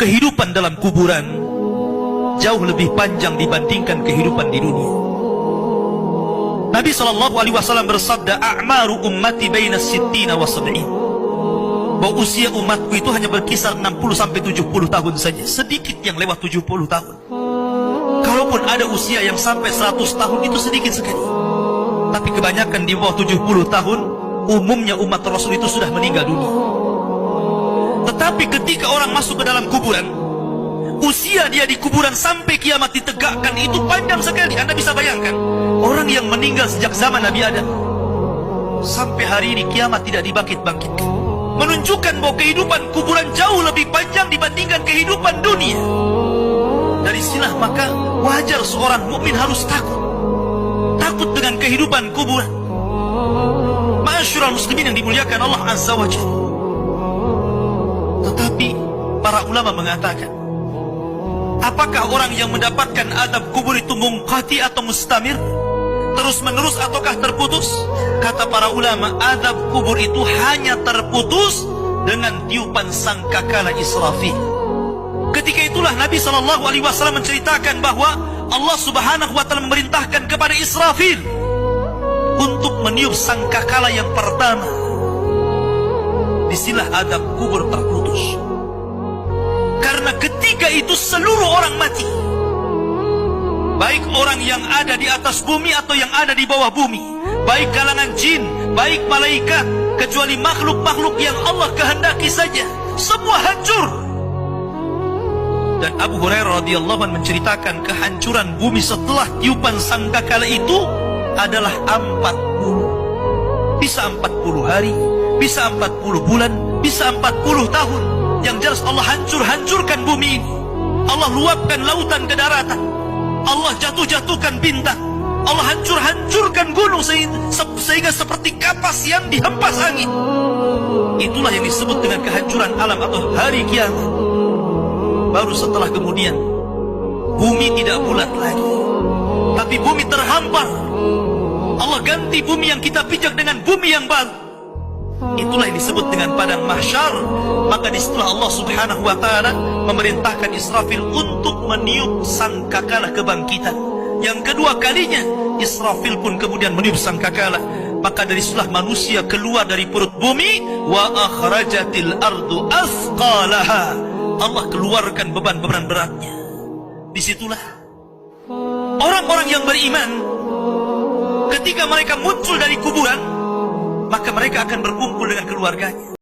kehidupan dalam kuburan jauh lebih panjang dibandingkan kehidupan di dunia. Nabi SAW bersabda, a'maru ummati baina sittina wa sab'in, bahwa usia umatku itu hanya berkisar 60-70 tahun saja. Sedikit yang lewat 70 tahun. Kalaupun ada usia yang sampai 100 tahun, itu sedikit sekali. Tapi kebanyakan di bawah 70 tahun, umumnya umat Rasul itu sudah meninggal dunia. Tetapi ketika orang masuk ke dalam kuburan, usia dia di kuburan sampai kiamat ditegakkan itu panjang sekali. Anda bisa bayangkan, orang yang meninggal sejak zaman Nabi Adam sampai hari ini kiamat tidak dibangkit-bangkitkan, menunjukkan bahwa kehidupan kuburan jauh lebih panjang dibandingkan kehidupan dunia. Dari sinilah maka wajar seorang mukmin harus takut dengan kehidupan kuburan. Ma'asyiral muslimin yang dimuliakan Allah Azza wa Jalla. Tetapi para ulama mengatakan, apakah orang yang mendapatkan azab kubur itu munqati atau mustamir, terus menerus ataukah terputus? Kata para ulama, azab kubur itu hanya terputus dengan tiupan sangkakala Israfil. Ketika itulah Nabi SAW menceritakan bahwa Allah Subhanahu wa Ta'ala memerintahkan kepada Israfil untuk meniup sangkakala yang pertama. Disinilah azab kubur terputus. Karena ketika itu seluruh orang mati, baik orang yang ada di atas bumi atau yang ada di bawah bumi, baik kalangan jin, baik malaikat, kecuali makhluk-makhluk yang Allah kehendaki saja, semua hancur. Dan Abu Hurairah radhiyallahu anhu menceritakan kehancuran bumi setelah tiupan sangkakala itu adalah 40. Bisa 40 hari, bisa 40 bulan, bisa 40 tahun. Yang jelas Allah hancurkan bumi ini. Allah luapkan lautan ke daratan. Allah jatuhkan bintang. Allah hancurkan gunung sehingga seperti kapas yang dihempas angin. Itulah yang disebut dengan kehancuran alam atau hari kiamat. Baru setelah kemudian bumi tidak bulat lagi, tapi bumi terhampar. Allah ganti bumi yang kita pijak dengan bumi yang baru. Itulah yang disebut dengan padang mahsyar. Maka disitulah Allah Subhanahu wa Ta'ala memerintahkan Israfil untuk meniup sangkakala kebangkitan. Yang kedua kalinya Israfil pun kemudian meniup sangkakala. Maka dari situlah manusia keluar dari perut bumi. Wa akhrajatil ardu athqalaha. Allah keluarkan beban-beban beratnya. Disitulah orang-orang yang beriman, ketika mereka muncul dari kuburan, maka mereka akan berkumpul dengan keluarganya.